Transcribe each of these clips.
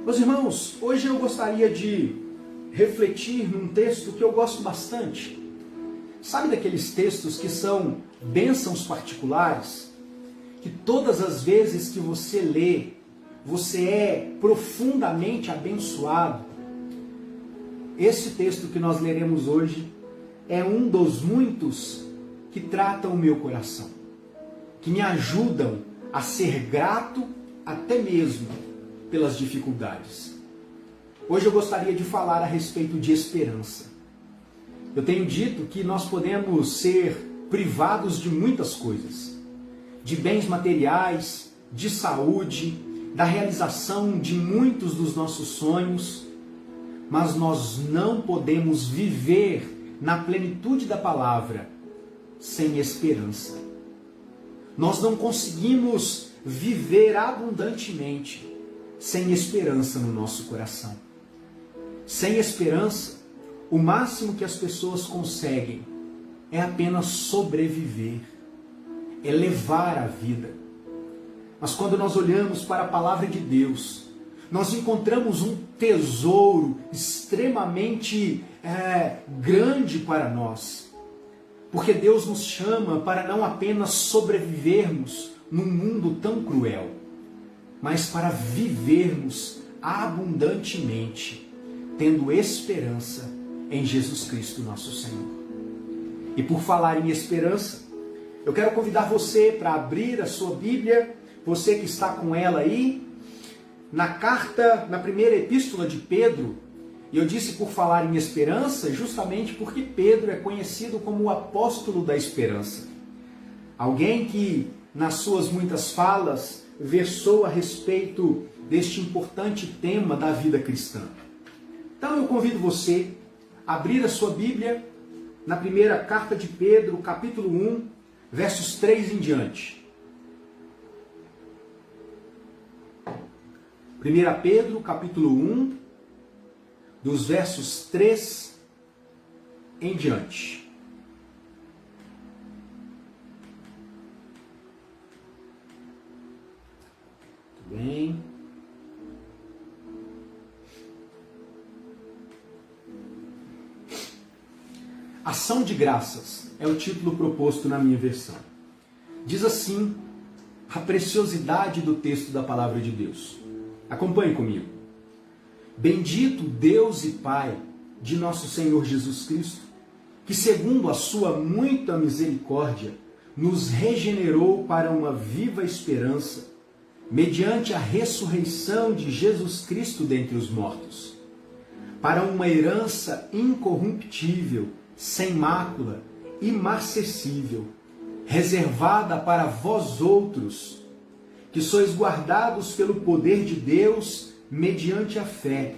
Meus irmãos, hoje eu gostaria de refletir num texto que eu gosto bastante. Sabe daqueles textos que são bênçãos particulares? Que todas as vezes que você lê, você é profundamente abençoado. Esse texto que nós leremos hoje é um dos muitos que tratam o meu coração, que me ajudam a ser grato até mesmo pelas dificuldades. Hoje eu gostaria de falar a respeito de esperança. Eu tenho dito que nós podemos ser privados de muitas coisas, de bens materiais, de saúde, da realização de muitos dos nossos sonhos, mas nós não podemos viver na plenitude da palavra sem esperança. Nós não conseguimos viver abundantemente sem esperança no nosso coração. Sem esperança, o máximo que as pessoas conseguem é apenas sobreviver, é levar a vida. Mas quando nós olhamos para a palavra de Deus, nós encontramos um tesouro extremamente grande para nós. Porque Deus nos chama para não apenas sobrevivermos num mundo tão cruel, mas para vivermos abundantemente, tendo esperança em Jesus Cristo nosso Senhor. E por falar em esperança, eu quero convidar você para abrir a sua Bíblia, você que está com ela aí, na primeira epístola de Pedro. E eu disse por falar em esperança, justamente porque Pedro é conhecido como o apóstolo da esperança. Alguém que, nas suas muitas falas, versou a respeito deste importante tema da vida cristã. Então eu convido você a abrir a sua Bíblia na primeira carta de Pedro, capítulo 1, versos 3 em diante. 1 Pedro, capítulo 1, dos versos 3 em diante. Muito bem. Ação de graças é o título proposto na minha versão. Diz assim a preciosidade do texto da palavra de Deus. Acompanhe comigo. Bendito Deus e Pai de nosso Senhor Jesus Cristo, que segundo a sua muita misericórdia, nos regenerou para uma viva esperança, mediante a ressurreição de Jesus Cristo dentre os mortos, para uma herança incorruptível, sem mácula, imarcessível, reservada para vós outros, que sois guardados pelo poder de Deus, mediante a fé,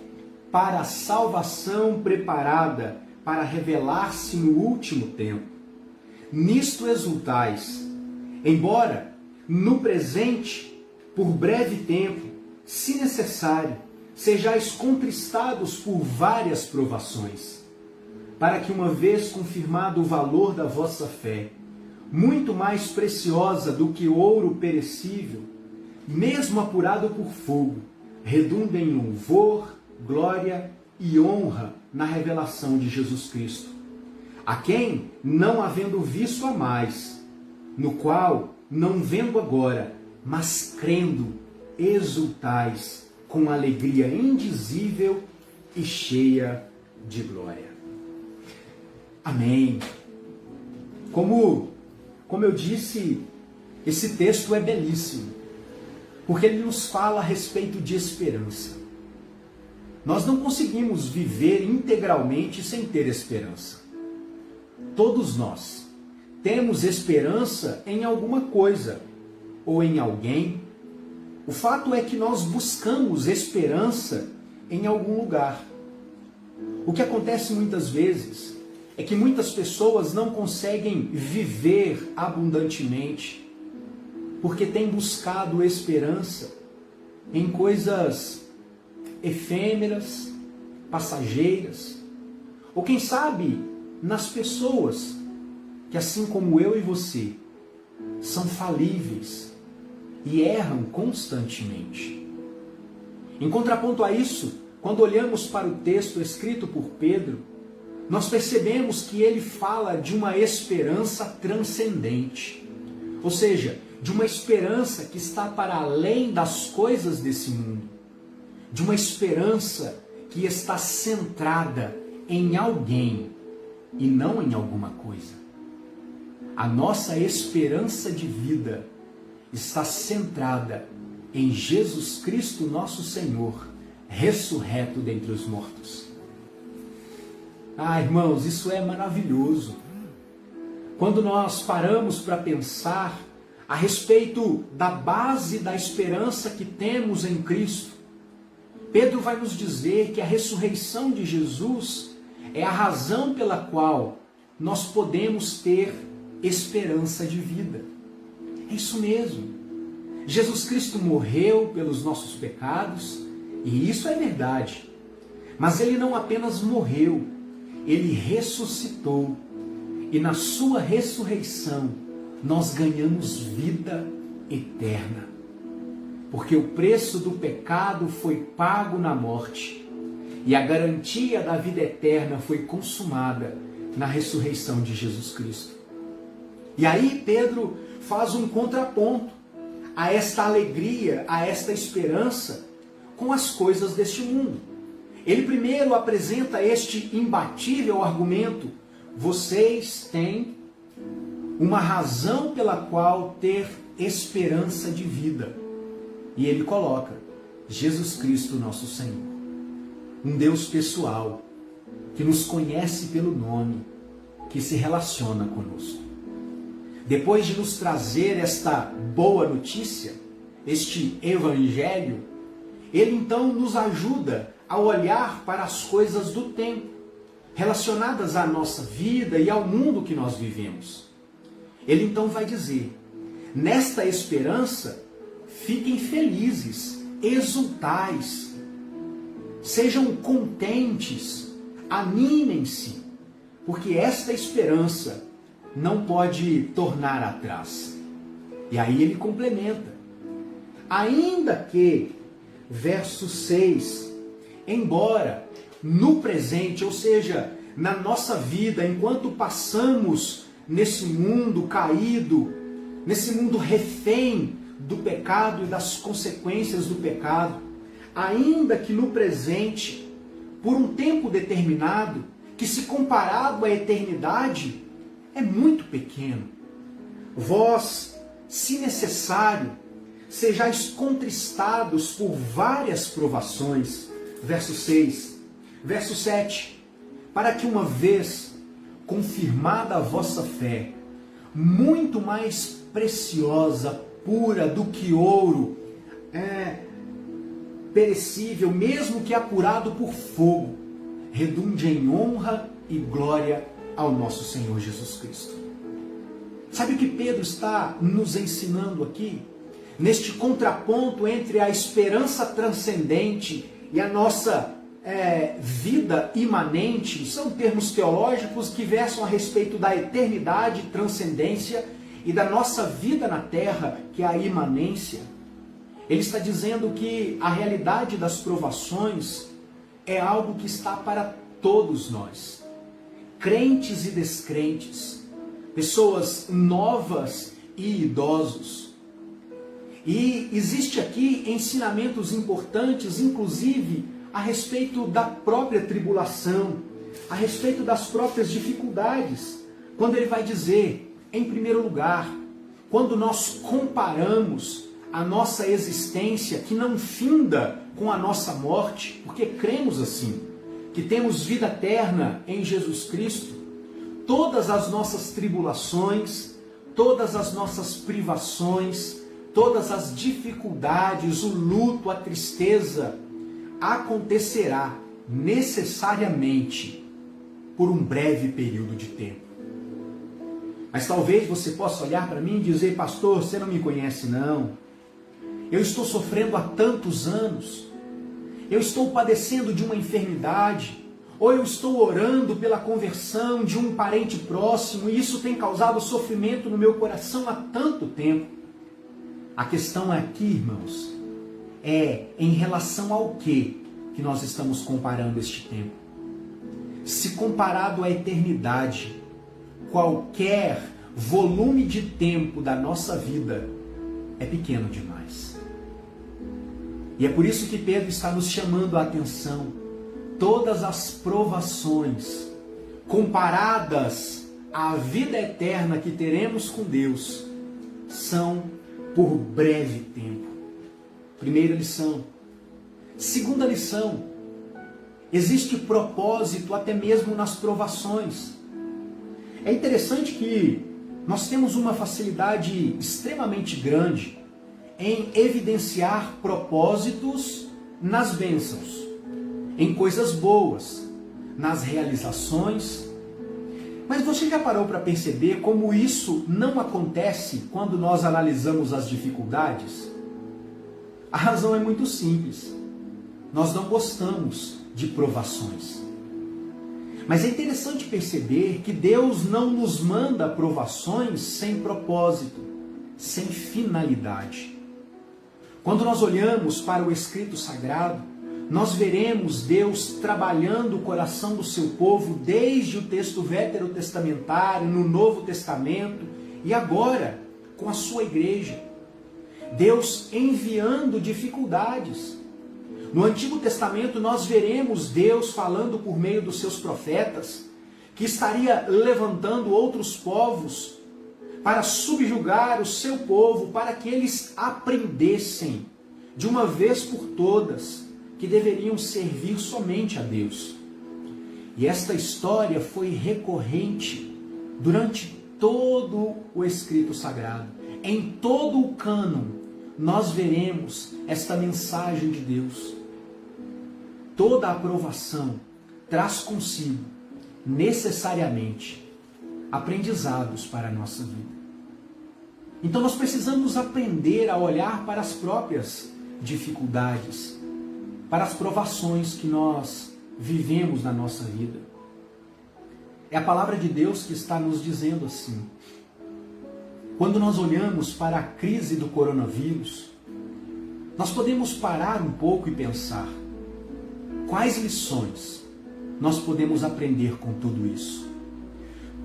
para a salvação preparada para revelar-se no último tempo. Nisto exultais, embora no presente, por breve tempo, se necessário, sejais contristados por várias provações, para que, uma vez confirmado o valor da vossa fé, muito mais preciosa do que ouro perecível, mesmo apurado por fogo, redunda em louvor, glória e honra na revelação de Jesus Cristo, a quem, não havendo visto a mais, no qual, não vendo agora, mas crendo, exultais com alegria indizível e cheia de glória. Amém. Como eu disse, esse texto é belíssimo, porque ele nos fala a respeito de esperança. Nós não conseguimos viver integralmente sem ter esperança. Todos nós temos esperança em alguma coisa ou em alguém. O fato é que nós buscamos esperança em algum lugar. O que acontece muitas vezes é que muitas pessoas não conseguem viver abundantemente porque têm buscado esperança em coisas efêmeras, passageiras, ou quem sabe nas pessoas que, assim como eu e você, são falíveis e erram constantemente. Em contraponto a isso, quando olhamos para o texto escrito por Pedro, nós percebemos que ele fala de uma esperança transcendente. Ou seja, de uma esperança que está para além das coisas desse mundo. De uma esperança que está centrada em alguém e não em alguma coisa. A nossa esperança de vida está centrada em Jesus Cristo, nosso Senhor, ressurreto dentre os mortos. Ah, irmãos, isso é maravilhoso. Quando nós paramos para pensar a respeito da base da esperança que temos em Cristo, Pedro vai nos dizer que a ressurreição de Jesus é a razão pela qual nós podemos ter esperança de vida. É isso mesmo. Jesus Cristo morreu pelos nossos pecados, e isso é verdade. Mas ele não apenas morreu, ele ressuscitou. E na sua ressurreição, nós ganhamos vida eterna. Porque o preço do pecado foi pago na morte, e a garantia da vida eterna foi consumada na ressurreição de Jesus Cristo. E aí Pedro faz um contraponto a esta alegria, a esta esperança com as coisas deste mundo. Ele primeiro apresenta este imbatível argumento: vocês têm uma razão pela qual ter esperança de vida. E ele coloca Jesus Cristo, nosso Senhor. Um Deus pessoal, que nos conhece pelo nome, que se relaciona conosco. Depois de nos trazer esta boa notícia, este evangelho, ele então nos ajuda a olhar para as coisas do tempo, relacionadas à nossa vida e ao mundo que nós vivemos. Ele então vai dizer: nesta esperança, fiquem felizes, exultais, sejam contentes, animem-se, porque esta esperança não pode tornar atrás. E aí ele complementa: ainda que, verso 6, embora no presente, ou seja, na nossa vida, enquanto passamos nesse mundo caído, nesse mundo refém do pecado e das consequências do pecado, ainda que no presente, por um tempo determinado, que se comparado à eternidade, é muito pequeno. Vós, se necessário, sejais contristados por várias provações. Verso 6. Verso 7. Para que uma vez confirmada a vossa fé, muito mais preciosa, pura do que ouro, perecível, mesmo que apurado por fogo, redunde em honra e glória ao nosso Senhor Jesus Cristo. Sabe o que Pedro está nos ensinando aqui? Neste contraponto entre a esperança transcendente e a nossa vida imanente, são termos teológicos que versam a respeito da eternidade, transcendência, e da nossa vida na terra, que é a imanência. Ele está dizendo que a realidade das provações é algo que está para todos nós, crentes e descrentes, pessoas novas e idosos. E existe aqui ensinamentos importantes, inclusive a respeito da própria tribulação, a respeito das próprias dificuldades, quando ele vai dizer, em primeiro lugar, quando nós comparamos a nossa existência, que não finda com a nossa morte, porque cremos assim, que temos vida eterna em Jesus Cristo, todas as nossas tribulações, todas as nossas privações, todas as dificuldades, o luto, a tristeza, acontecerá necessariamente por um breve período de tempo. Mas talvez você possa olhar para mim e dizer: pastor, você não me conhece não. Eu estou sofrendo há tantos anos. Eu estou padecendo de uma enfermidade. Ou eu estou orando pela conversão de um parente próximo e isso tem causado sofrimento no meu coração há tanto tempo. A questão aqui, irmãos, é em relação ao que nós estamos comparando este tempo. Se comparado à eternidade, qualquer volume de tempo da nossa vida é pequeno demais. E é por isso que Pedro está nos chamando a atenção. Todas as provações comparadas à vida eterna que teremos com Deus são por breve tempo. Primeira lição. Segunda lição. Existe propósito até mesmo nas provações. É interessante que nós temos uma facilidade extremamente grande em evidenciar propósitos nas bênçãos, em coisas boas, nas realizações. Mas você já parou para perceber como isso não acontece quando nós analisamos as dificuldades? A razão é muito simples. Nós não gostamos de provações. Mas é interessante perceber que Deus não nos manda provações sem propósito, sem finalidade. Quando nós olhamos para o Escrito Sagrado, nós veremos Deus trabalhando o coração do seu povo desde o texto veterotestamentário, no Novo Testamento e agora com a sua igreja. Deus enviando dificuldades. No Antigo Testamento nós veremos Deus falando por meio dos seus profetas que estaria levantando outros povos para subjugar o seu povo, para que eles aprendessem de uma vez por todas que deveriam servir somente a Deus. E esta história foi recorrente durante todo o Escrito Sagrado. Em todo o cânon, nós veremos esta mensagem de Deus. Toda aprovação traz consigo, necessariamente, aprendizados para a nossa vida. Então nós precisamos aprender a olhar para as próprias dificuldades, para as provações que nós vivemos na nossa vida. É a palavra de Deus que está nos dizendo assim. Quando nós olhamos para a crise do coronavírus, nós podemos parar um pouco e pensar: quais lições nós podemos aprender com tudo isso?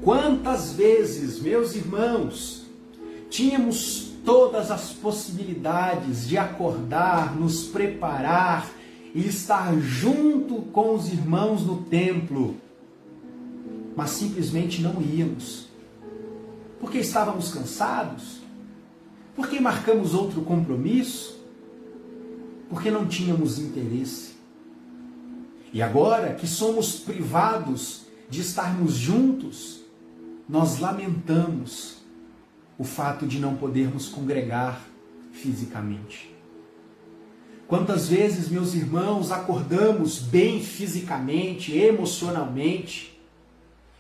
Quantas vezes, meus irmãos, tínhamos todas as possibilidades de acordar, nos preparar e estar junto com os irmãos no templo, mas simplesmente não íamos. Porque estávamos cansados? Porque marcamos outro compromisso? Porque não tínhamos interesse? E agora que somos privados de estarmos juntos, nós lamentamos o fato de não podermos congregar fisicamente. Quantas vezes, meus irmãos, acordamos bem fisicamente, emocionalmente,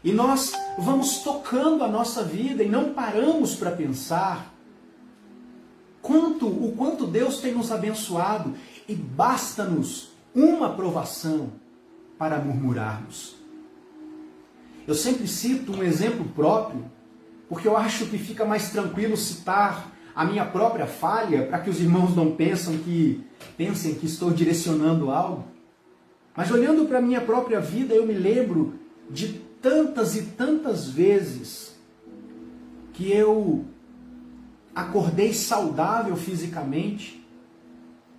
e nós vamos tocando a nossa vida e não paramos para pensar o quanto Deus tem nos abençoado, e basta-nos uma provação para murmurarmos. Eu sempre cito um exemplo próprio, porque eu acho que fica mais tranquilo citar a minha própria falha, para que os irmãos não pensem que estou direcionando algo. Mas olhando para a minha própria vida, eu me lembro de tantas e tantas vezes que eu acordei saudável fisicamente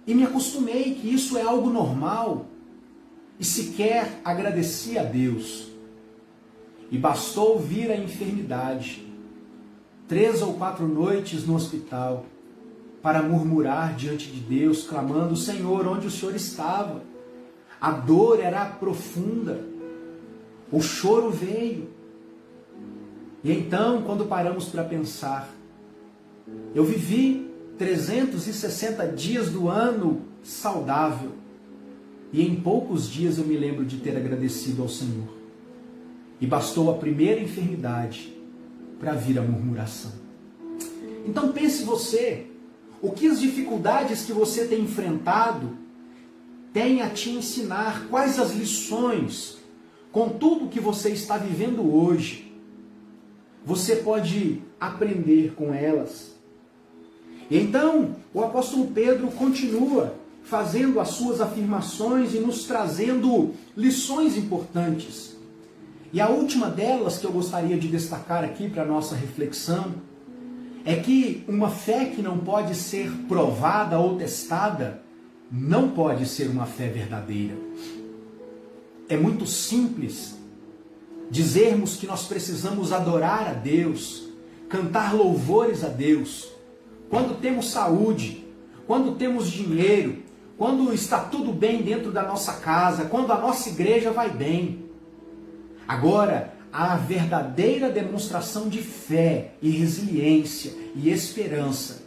e me acostumei que isso é algo normal e sequer agradeci a Deus. E bastou vir a enfermidade, 3 ou 4 noites no hospital, para murmurar diante de Deus, clamando: Senhor, onde o Senhor estava? A dor era profunda, o choro veio. E então, quando paramos para pensar, eu vivi 360 dias do ano saudável, e em poucos dias eu me lembro de ter agradecido ao Senhor. E bastou a primeira enfermidade para vir a murmuração. Então pense você, o que as dificuldades que você tem enfrentado têm a te ensinar, quais as lições, com tudo que você está vivendo hoje, você pode aprender com elas. E então o apóstolo Pedro continua fazendo as suas afirmações e nos trazendo lições importantes. E a última delas que eu gostaria de destacar aqui para a nossa reflexão é que uma fé que não pode ser provada ou testada não pode ser uma fé verdadeira. É muito simples dizermos que nós precisamos adorar a Deus, cantar louvores a Deus, quando temos saúde, quando temos dinheiro, quando está tudo bem dentro da nossa casa, quando a nossa igreja vai bem. Agora, a verdadeira demonstração de fé e resiliência e esperança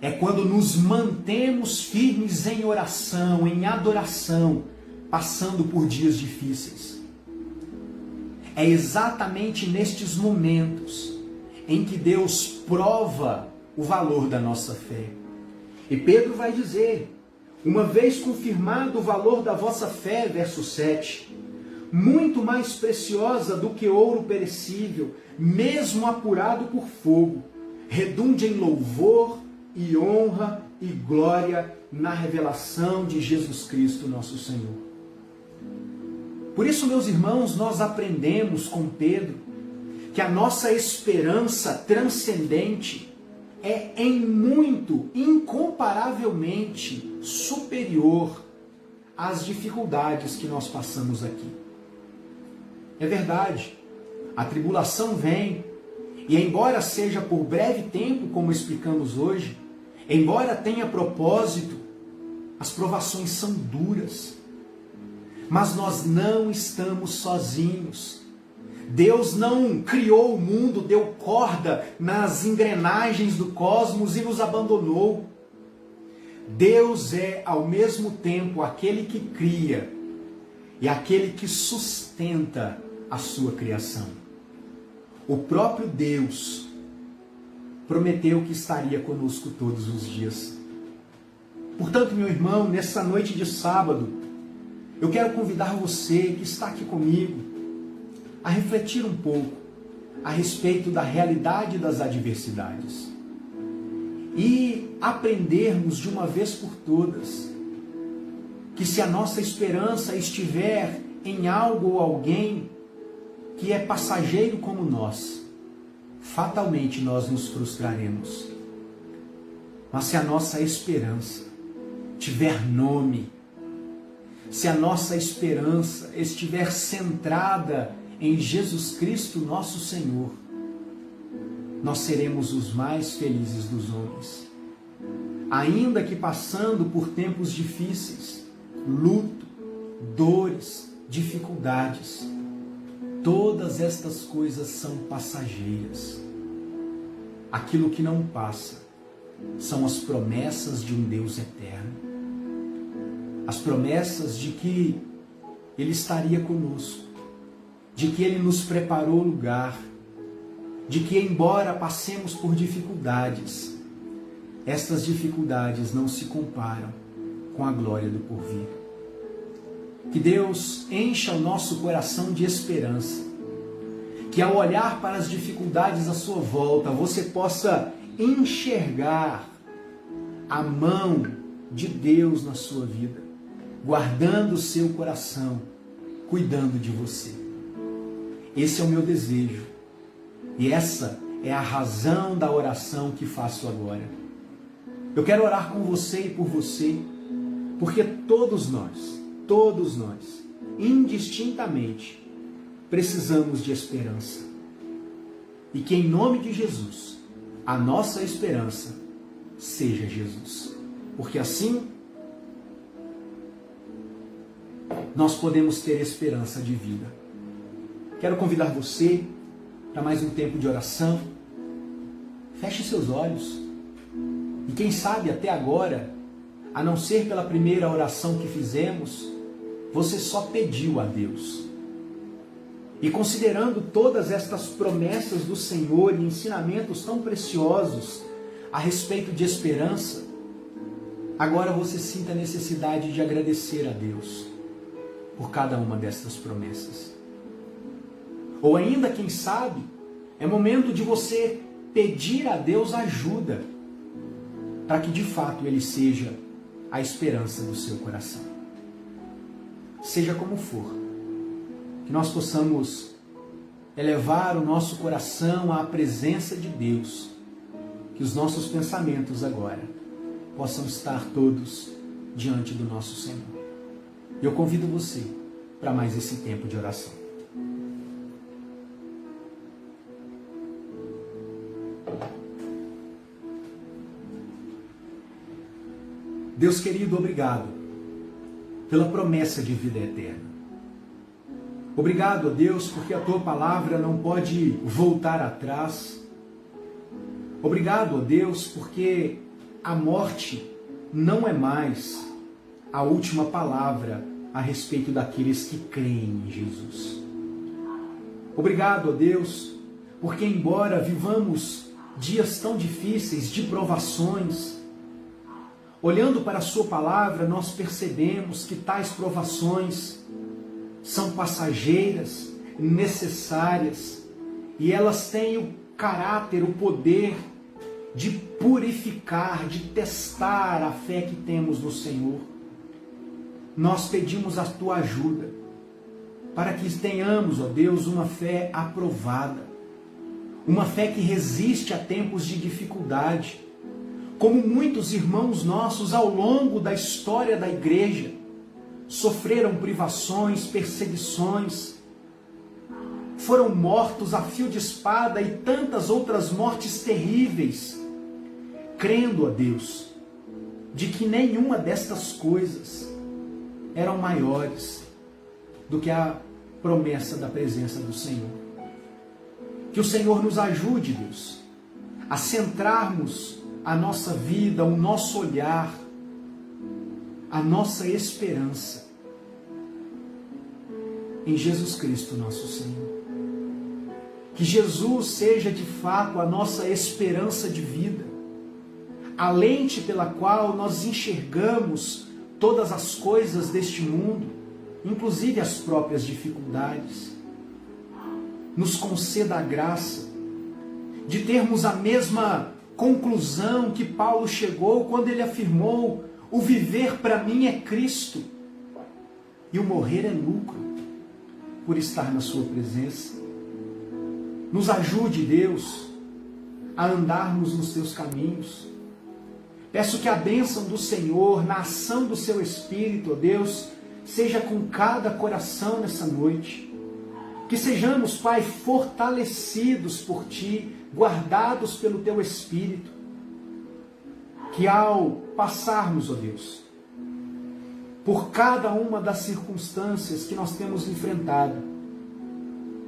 é quando nos mantemos firmes em oração, em adoração, passando por dias difíceis. É exatamente nestes momentos em que Deus prova o valor da nossa fé. E Pedro vai dizer: uma vez confirmado o valor da vossa fé, verso 7, muito mais preciosa do que ouro perecível, mesmo apurado por fogo, redunde em louvor e honra e glória na revelação de Jesus Cristo, nosso Senhor. Por isso, meus irmãos, nós aprendemos com Pedro que a nossa esperança transcendente é em muito, incomparavelmente superior às dificuldades que nós passamos aqui. É verdade, a tribulação vem, e embora seja por breve tempo, como explicamos hoje, embora tenha propósito, as provações são duras. Mas nós não estamos sozinhos. Deus não criou o mundo, deu corda nas engrenagens do cosmos e nos abandonou. Deus é, ao mesmo tempo, aquele que cria e aquele que sustenta a sua criação. O próprio Deus prometeu que estaria conosco todos os dias. Portanto, meu irmão, nessa noite de sábado, eu quero convidar você que está aqui comigo a refletir um pouco a respeito da realidade das adversidades e aprendermos de uma vez por todas que se a nossa esperança estiver em algo ou alguém que é passageiro como nós, fatalmente nós nos frustraremos. Mas se a nossa esperança tiver nome, se a nossa esperança estiver centrada em Jesus Cristo, nosso Senhor, nós seremos os mais felizes dos homens. Ainda que passando por tempos difíceis, luto, dores, dificuldades, todas estas coisas são passageiras. Aquilo que não passa são as promessas de um Deus eterno. As promessas de que Ele estaria conosco, de que Ele nos preparou lugar, de que embora passemos por dificuldades, estas dificuldades não se comparam com a glória do porvir. Que Deus encha o nosso coração de esperança, que ao olhar para as dificuldades à sua volta, você possa enxergar a mão de Deus na sua vida, guardando o seu coração, cuidando de você. Esse é o meu desejo, e essa é a razão da oração que faço agora. Eu quero orar com você e por você, porque todos nós, indistintamente, precisamos de esperança. E que em nome de Jesus, a nossa esperança seja Jesus. Porque assim, nós podemos ter esperança de vida. Quero convidar você para mais um tempo de oração. Feche seus olhos. E quem sabe até agora, a não ser pela primeira oração que fizemos, você só pediu a Deus. E considerando todas estas promessas do Senhor e ensinamentos tão preciosos a respeito de esperança, agora você sinta a necessidade de agradecer a Deus por cada uma destas promessas. Ou ainda, quem sabe, é momento de você pedir a Deus ajuda para que de fato Ele seja a esperança do seu coração. Seja como for, que nós possamos elevar o nosso coração à presença de Deus, que os nossos pensamentos agora possam estar todos diante do nosso Senhor. Eu convido você para mais esse tempo de oração. Deus querido, obrigado pela promessa de vida eterna. Obrigado, ó Deus, porque a Tua palavra não pode voltar atrás. Obrigado, ó Deus, porque a morte não é mais a última palavra a respeito daqueles que creem em Jesus. Obrigado, ó Deus, porque embora vivamos dias tão difíceis de provações, olhando para a Sua palavra, nós percebemos que tais provações são passageiras, necessárias, e elas têm o caráter, o poder de purificar, de testar a fé que temos no Senhor. Nós pedimos a Tua ajuda, para que tenhamos, ó Deus, uma fé aprovada, uma fé que resiste a tempos de dificuldade, como muitos irmãos nossos ao longo da história da igreja sofreram privações, perseguições, foram mortos a fio de espada e tantas outras mortes terríveis, crendo a Deus de que nenhuma destas coisas eram maiores do que a promessa da presença do Senhor. Que o Senhor nos ajude, Deus, a centrarmos a nossa vida, o nosso olhar, a nossa esperança em Jesus Cristo, nosso Senhor. Que Jesus seja de fato a nossa esperança de vida, a lente pela qual nós enxergamos todas as coisas deste mundo, inclusive as próprias dificuldades. Nos conceda a graça de termos a mesma conclusão que Paulo chegou quando ele afirmou: o viver para mim é Cristo e o morrer é lucro, por estar na Sua presença. Nos ajude, Deus, a andarmos nos Teus caminhos. Peço que a bênção do Senhor, na ação do Seu Espírito, ó Deus, seja com cada coração nessa noite. Que sejamos, Pai, fortalecidos por Ti, guardados pelo Teu Espírito. Que ao passarmos, ó Deus, por cada uma das circunstâncias que nós temos enfrentado,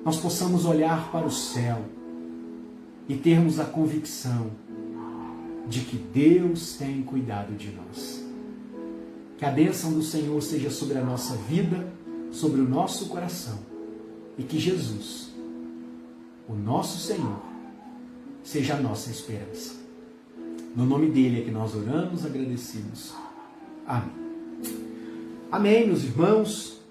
nós possamos olhar para o céu e termos a convicção de que Deus tem cuidado de nós. Que a bênção do Senhor seja sobre a nossa vida, sobre o nosso coração, e que Jesus, o nosso Senhor, seja a nossa esperança. No nome dele é que nós oramos, agradecidos. Amém. Amém, meus irmãos.